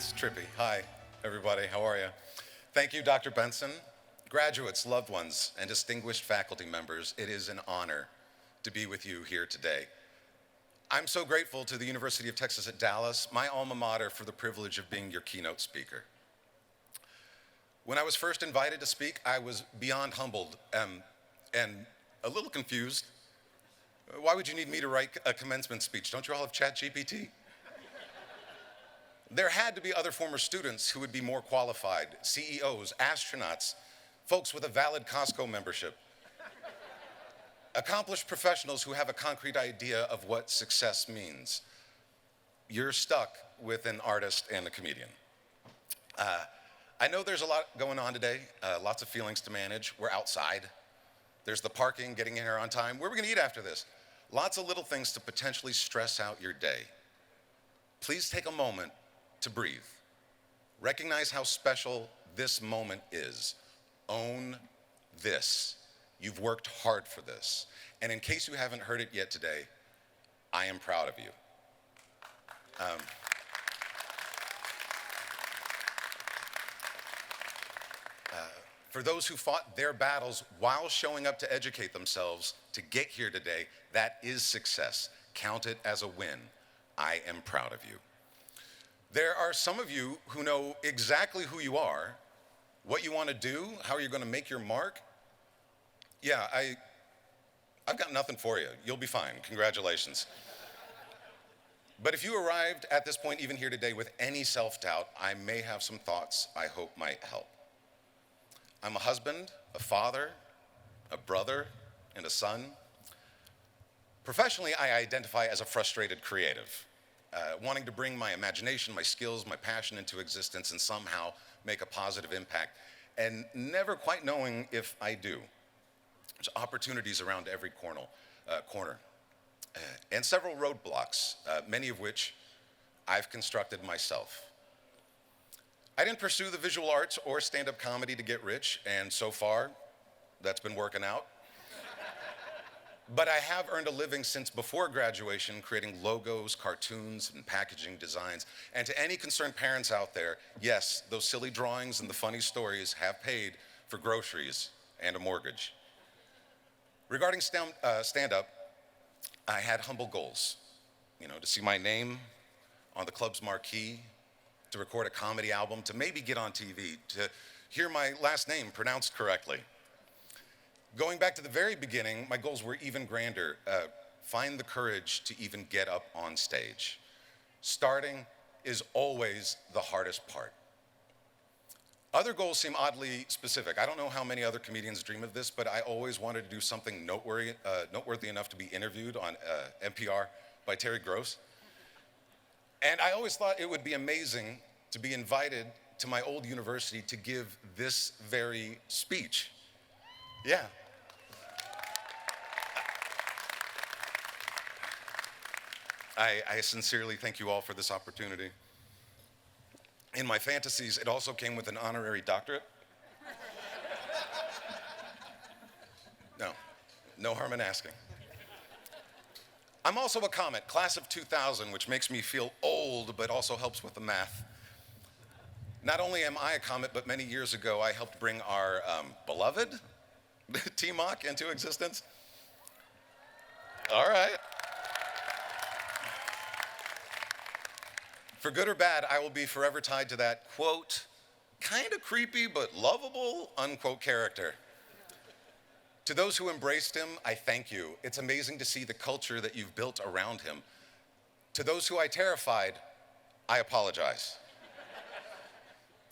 It's trippy. Hi, everybody. How are you? Thank you, Dr. Benson. Graduates, loved ones, and distinguished faculty members, it is an honor to be with you here today. I'm so grateful to the University of Texas at Dallas, my alma mater, for the privilege of being your keynote speaker. When I was first invited to speak, I was beyond humbled and a little confused. Why would you need me to write a commencement speech? Don't you all have ChatGPT? There had to be other former students who would be more qualified, CEOs, astronauts, folks with a valid Costco membership, accomplished professionals who have a concrete idea of what success means. You're stuck with an artist and a comedian. I know there's a lot going on today, lots of feelings to manage. We're outside. There's the parking, getting in here on time. Where are we gonna eat after this? Lots of little things to potentially stress out your day. Please take a moment to breathe. Recognize how special this moment is. Own this. You've worked hard for this. And in case you haven't heard it yet today, I am proud of you. For those who fought their battles while showing up to educate themselves to get here today, that is success. Count it as a win. I am proud of you. There are some of you who know exactly who you are, what you want to do, how you're going to make your mark. Yeah, I've got nothing for you. You'll be fine. Congratulations. But if you arrived at this point, even here today, with any self-doubt, I may have some thoughts I hope might help. I'm a husband, a father, a brother, and a son. Professionally, I identify as a frustrated creative, wanting to bring my imagination, my skills, my passion into existence and somehow make a positive impact, and never quite knowing if I do. There's opportunities around every corner, and several roadblocks, many of which I've constructed myself. I didn't pursue the visual arts or stand-up comedy to get rich, and so far, that's been working out. But I have earned a living since before graduation, creating logos, cartoons, and packaging designs. And to any concerned parents out there, yes, those silly drawings and the funny stories have paid for groceries and a mortgage. Regarding stand-up, I had humble goals, to see my name on the club's marquee, to record a comedy album, to maybe get on TV, to hear my last name pronounced correctly. Going back to the very beginning, my goals were even grander. Find the courage to even get up on stage. Starting is always the hardest part. Other goals seem oddly specific. I don't know how many other comedians dream of this, but I always wanted to do something noteworthy enough to be interviewed on NPR by Terry Gross. And I always thought it would be amazing to be invited to my old university to give this very speech. Yeah. I sincerely thank you all for this opportunity. In my fantasies, it also came with an honorary doctorate. No harm in asking. I'm also a comet, class of 2000, which makes me feel old, but also helps with the math. Not only am I a comet, but many years ago, I helped bring our beloved TMOC into existence. All right. For good or bad, I will be forever tied to that, quote, kind of creepy but lovable, unquote, character. To those who embraced him, I thank you. It's amazing to see the culture that you've built around him. To those who I terrified, I apologize.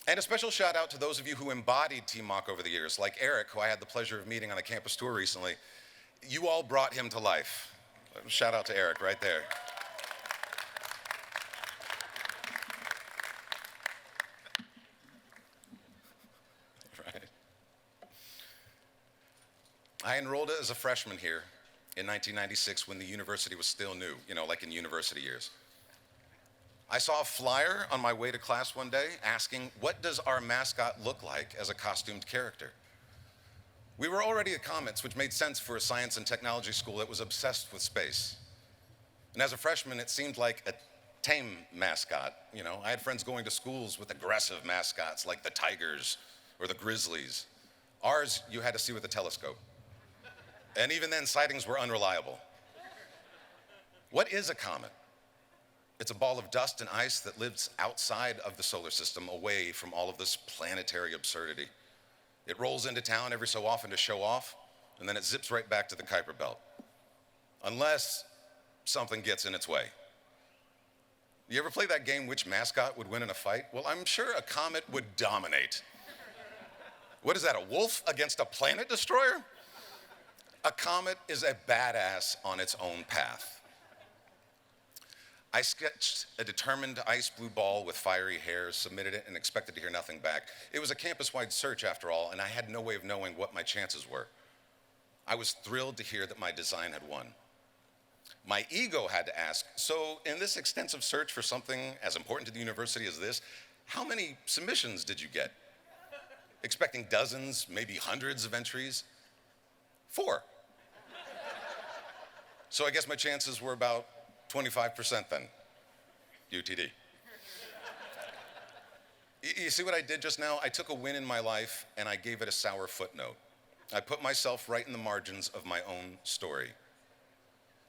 And a special shout out to those of you who embodied TMOC over the years, like Eric, who I had the pleasure of meeting on a campus tour recently. You all brought him to life. Shout out to Eric right there. I enrolled as a freshman here in 1996 when the university was still new, like in university years. I saw a flyer on my way to class one day asking, what does our mascot look like as a costumed character? We were already at Comets, which made sense for a science and technology school that was obsessed with space. And as a freshman, it seemed like tame mascot. You know, I had friends going to schools with aggressive mascots like the Tigers or the Grizzlies. Ours, you had to see with a telescope. And even then, sightings were unreliable. What is a comet? It's a ball of dust and ice that lives outside of the solar system, away from all of this planetary absurdity. It rolls into town every so often to show off, and then it zips right back to the Kuiper Belt. Unless something gets in its way. You ever play that game, which mascot would win in a fight? Well, I'm sure a comet would dominate. What is that, a wolf against a planet destroyer? A comet is a badass on its own path. I sketched a determined ice blue ball with fiery hairs, submitted it, and expected to hear nothing back. It was a campus-wide search, after all, and I had no way of knowing what my chances were. I was thrilled to hear that my design had won. My ego had to ask, so in this extensive search for something as important to the university as this, how many submissions did you get? Expecting dozens, maybe hundreds of entries? 4. So I guess my chances were about 25% then, UTD. You see what I did just now? I took a win in my life and I gave it a sour footnote. I put myself right in the margins of my own story.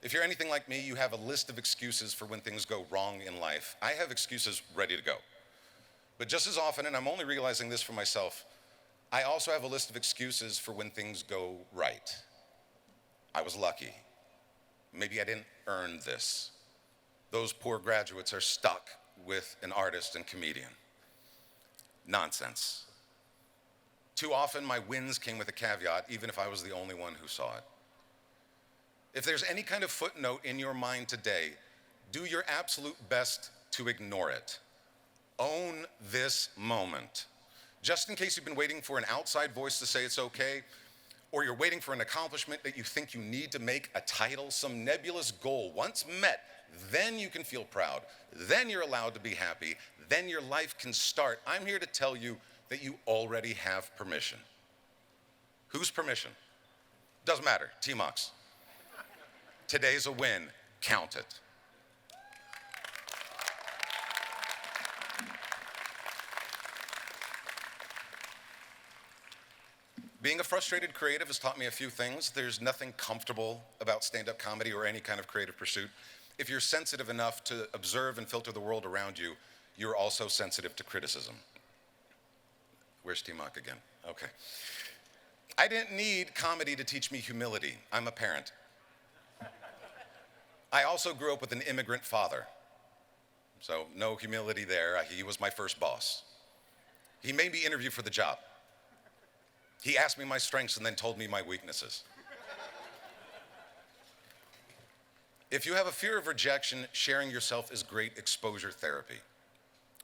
If you're anything like me, you have a list of excuses for when things go wrong in life. I have excuses ready to go. But just as often, and I'm only realizing this for myself, I also have a list of excuses for when things go right. I was lucky. Maybe I didn't earn this. Those poor graduates are stuck with an artist and comedian. Nonsense. Too often, my wins came with a caveat, even if I was the only one who saw it. If there's any kind of footnote in your mind today, do your absolute best to ignore it. Own this moment. Just in case you've been waiting for an outside voice to say it's okay, or you're waiting for an accomplishment that you think you need to make a title, some nebulous goal. Once met, then you can feel proud. Then you're allowed to be happy. Then your life can start. I'm here to tell you that you already have permission. Whose permission? Doesn't matter, T-Mox. Today's a win, count it. Being a frustrated creative has taught me a few things. There's nothing comfortable about stand-up comedy or any kind of creative pursuit. If you're sensitive enough to observe and filter the world around you, you're also sensitive to criticism. Where's T-Mock again? Okay. I didn't need comedy to teach me humility. I'm a parent. I also grew up with an immigrant father. So no humility there. He was my first boss. He made me interview for the job. He asked me my strengths and then told me my weaknesses. If you have a fear of rejection, sharing yourself is great exposure therapy.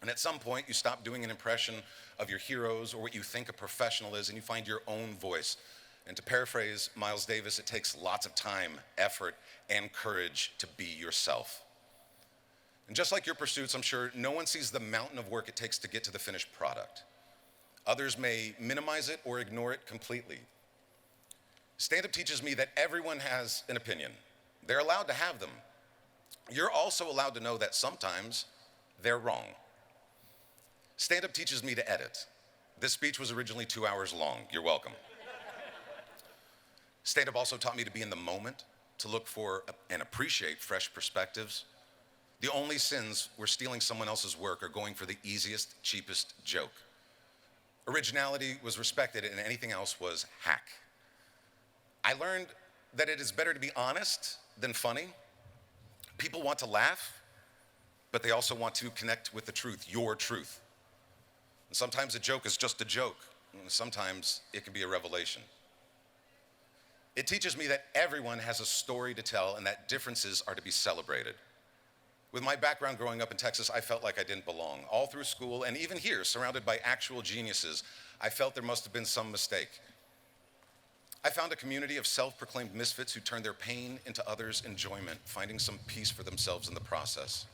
And at some point, you stop doing an impression of your heroes or what you think a professional is, and you find your own voice. And to paraphrase Miles Davis, it takes lots of time, effort, and courage to be yourself. And just like your pursuits, I'm sure no one sees the mountain of work it takes to get to the finished product. Others may minimize it or ignore it completely. Stand-up teaches me that everyone has an opinion. They're allowed to have them. You're also allowed to know that sometimes they're wrong. Stand-up teaches me to edit. This speech was originally 2 hours long. You're welcome. Stand-up also taught me to be in the moment, to look for and appreciate fresh perspectives. The only sins were stealing someone else's work or going for the easiest, cheapest joke. Originality was respected and anything else was hack. I learned that it is better to be honest than funny. People want to laugh, but they also want to connect with the truth, your truth. And sometimes a joke is just a joke. And sometimes it can be a revelation. It teaches me that everyone has a story to tell and that differences are to be celebrated. With my background growing up in Texas, I felt like I didn't belong. All through school, and even here, surrounded by actual geniuses, I felt there must have been some mistake. I found a community of self-proclaimed misfits who turned their pain into others' enjoyment, finding some peace for themselves in the process.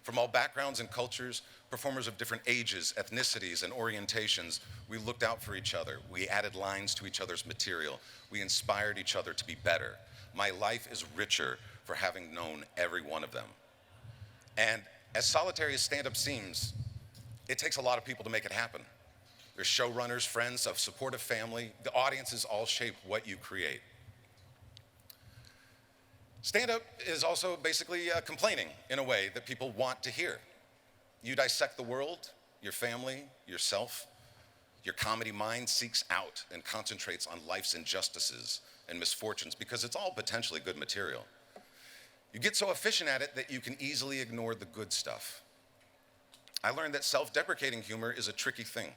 From all backgrounds and cultures, performers of different ages, ethnicities, and orientations, we looked out for each other. We added lines to each other's material. We inspired each other to be better. My life is richer for having known every one of them. And as solitary as stand-up seems, it takes a lot of people to make it happen. There's showrunners, friends, a supportive family. The audiences all shape what you create. Stand-up is also basically complaining in a way that people want to hear. You dissect the world, your family, yourself. Your comedy mind seeks out and concentrates on life's injustices and misfortunes because it's all potentially good material. You get so efficient at it that you can easily ignore the good stuff. I learned that self-deprecating humor is a tricky thing.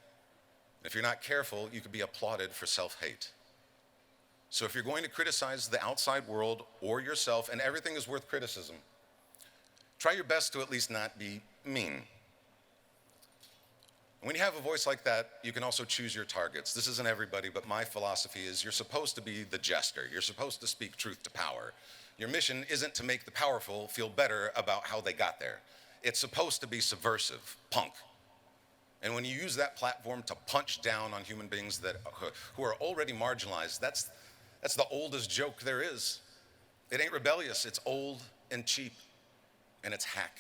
If you're not careful, you could be applauded for self-hate. So if you're going to criticize the outside world or yourself, and everything is worth criticism, try your best to at least not be mean. When you have a voice like that, you can also choose your targets. This isn't everybody, but my philosophy is you're supposed to be the jester. You're supposed to speak truth to power. Your mission isn't to make the powerful feel better about how they got there. It's supposed to be subversive, punk. And when you use that platform to punch down on human beings who are already marginalized, that's the oldest joke there is. It ain't rebellious, it's old and cheap, and it's hack.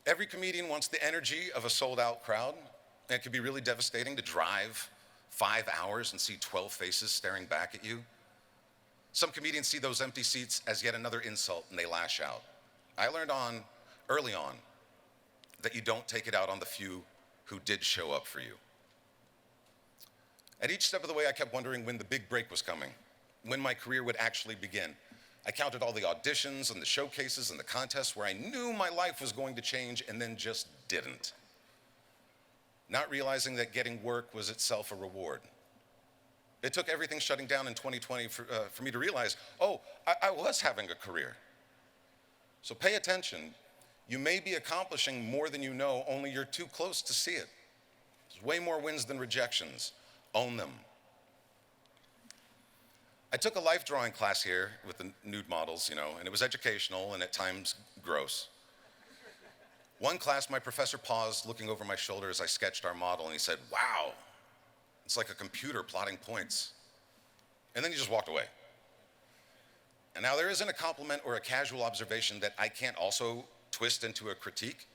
Every comedian wants the energy of a sold-out crowd, and it can be really devastating to drive 5 hours and see 12 faces staring back at you. Some comedians see those empty seats as yet another insult, and they lash out. I learned early on that you don't take it out on the few who did show up for you. At each step of the way, I kept wondering when the big break was coming, when my career would actually begin. I counted all the auditions and the showcases and the contests where I knew my life was going to change and then just didn't. Not realizing that getting work was itself a reward. It took everything shutting down in 2020 for me to realize, I was having a career. So pay attention. You may be accomplishing more than you know, only you're too close to see it. There's way more wins than rejections. Own them. I took a life drawing class here with the nude models, and it was educational and at times gross. One class, my professor paused, looking over my shoulder as I sketched our model, and he said, "Wow, it's like a computer plotting points." And then he just walked away. And now there isn't a compliment or a casual observation that I can't also twist into a critique.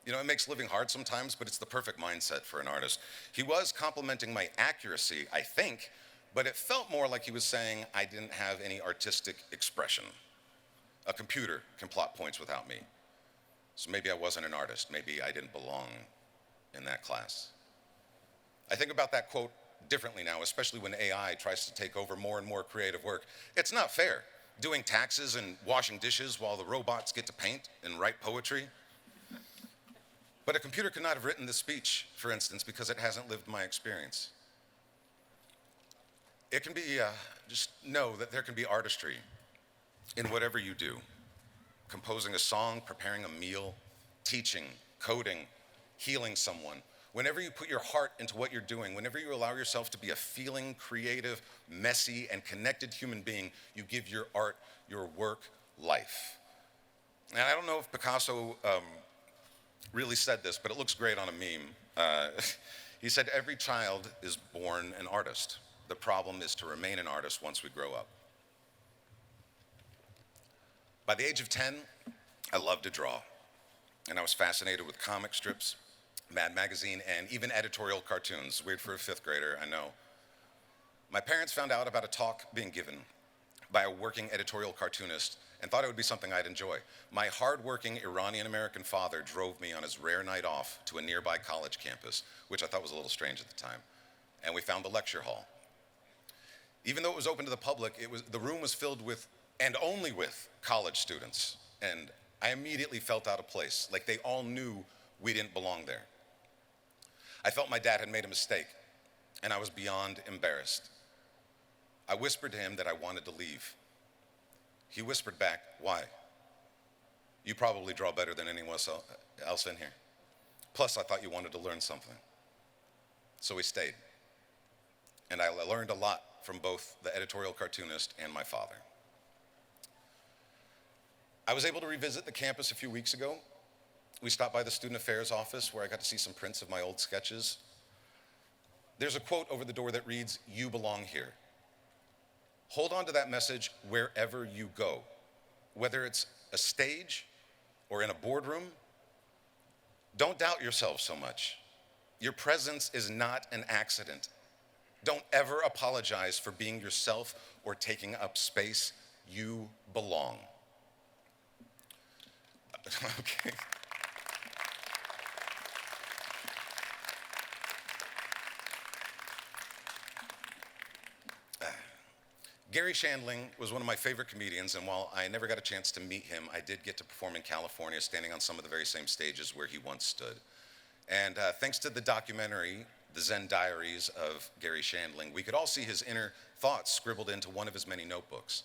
It makes living hard sometimes, but it's the perfect mindset for an artist. He was complimenting my accuracy, I think, but it felt more like he was saying I didn't have any artistic expression. A computer can plot points without me. So maybe I wasn't an artist. Maybe I didn't belong in that class. I think about that quote differently now, especially when AI tries to take over more and more creative work. It's not fair, doing taxes and washing dishes while the robots get to paint and write poetry. But a computer could not have written this speech, for instance, because it hasn't lived my experience. It can be, just know that there can be artistry in whatever you do. Composing a song, preparing a meal, teaching, coding, healing someone. Whenever you put your heart into what you're doing, whenever you allow yourself to be a feeling, creative, messy, and connected human being, you give your art, your work, life. And I don't know if Picasso really said this, but it looks great on a meme. He said, "Every child is born an artist. The problem is to remain an artist once we grow up." By the age of 10, I loved to draw, and I was fascinated with comic strips, Mad Magazine, and even editorial cartoons. Weird for a fifth grader, I know. My parents found out about a talk being given by a working editorial cartoonist and thought it would be something I'd enjoy. My hardworking Iranian-American father drove me on his rare night off to a nearby college campus, which I thought was a little strange at the time, and we found the lecture hall. Even though it was open to the public, the room was filled with, and only with, college students. And I immediately felt out of place, like they all knew we didn't belong there. I felt my dad had made a mistake, and I was beyond embarrassed. I whispered to him that I wanted to leave. He whispered back, "Why? You probably draw better than anyone else in here. Plus, I thought you wanted to learn something." So we stayed. And I learned a lot from both the editorial cartoonist and my father. I was able to revisit the campus a few weeks ago. We stopped by the student affairs office where I got to see some prints of my old sketches. There's a quote over the door that reads, "You belong here." Hold on to that message wherever you go, whether it's a stage, or in a boardroom, don't doubt yourself so much. Your presence is not an accident. Don't ever apologize for being yourself or taking up space. You belong. Okay. Gary Shandling was one of my favorite comedians, and while I never got a chance to meet him, I did get to perform in California, standing on some of the very same stages where he once stood. And thanks to the documentary, The Zen Diaries of Gary Shandling, we could all see his inner thoughts scribbled into one of his many notebooks.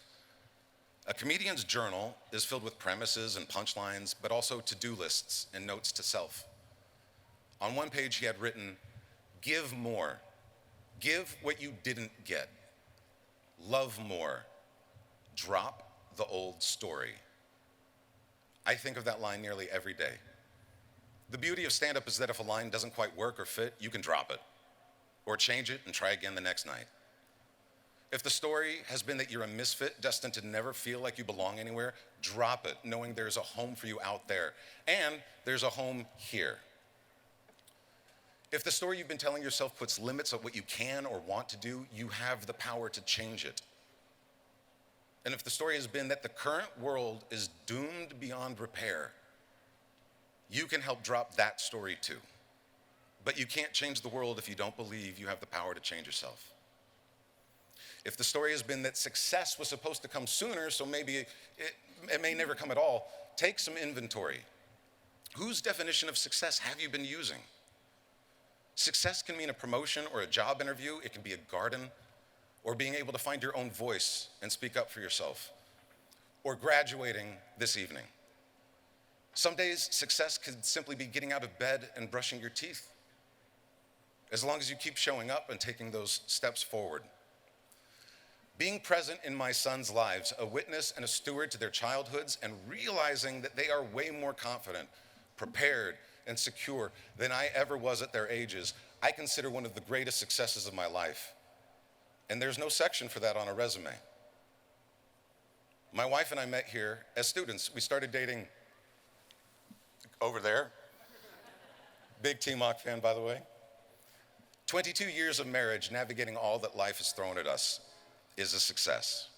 A comedian's journal is filled with premises and punchlines, but also to-do lists and notes to self. On one page, he had written, "Give more. Give what you didn't get. Love more. Drop the old story." I think of that line nearly every day. The beauty of stand-up is that if a line doesn't quite work or fit, you can drop it, or change it and try again the next night. If the story has been that you're a misfit, destined to never feel like you belong anywhere, drop it, knowing there's a home for you out there, and there's a home here. If the story you've been telling yourself puts limits on what you can or want to do, you have the power to change it. And if the story has been that the current world is doomed beyond repair, you can help drop that story too. But you can't change the world if you don't believe you have the power to change yourself. If the story has been that success was supposed to come sooner, so maybe it may never come at all, take some inventory. Whose definition of success have you been using? Success can mean a promotion or a job interview. It can be a garden, or being able to find your own voice and speak up for yourself, or graduating this evening. Some days, success could simply be getting out of bed and brushing your teeth, as long as you keep showing up and taking those steps forward. Being present in my sons' lives, a witness and a steward to their childhoods, and realizing that they are way more confident, prepared, and secure than I ever was at their ages, I consider one of the greatest successes of my life. And there's no section for that on a resume. My wife and I met here as students. We started dating over there. Big T-Mock fan, by the way. 22 years of marriage, navigating all that life has thrown at us, is a success.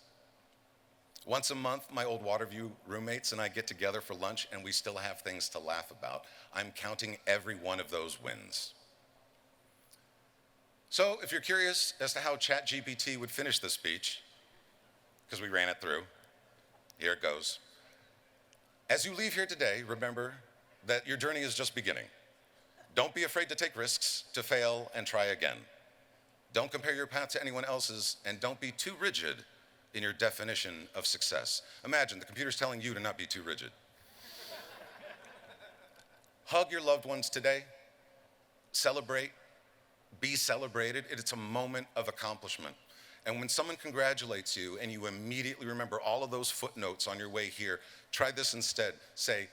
Once a month, my old Waterview roommates and I get together for lunch, and we still have things to laugh about. I'm counting every one of those wins. So if you're curious as to how ChatGPT would finish this speech, because we ran it through, here it goes. As you leave here today, remember that your journey is just beginning. Don't be afraid to take risks, to fail, and try again. Don't compare your path to anyone else's, and don't be too rigid in your definition of success. Imagine the computer's telling you to not be too rigid. Hug your loved ones today. Celebrate. Be celebrated. It's a moment of accomplishment. And when someone congratulates you and you immediately remember all of those footnotes on your way here, try this instead. Say,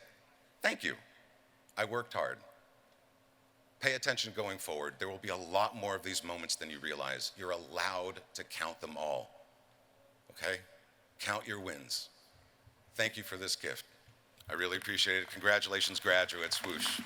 "Thank you. I worked hard." Pay attention going forward. There will be a lot more of these moments than you realize. You're allowed to count them all. Okay? Count your wins. Thank you for this gift. I really appreciate it. Congratulations, graduates. Swoosh.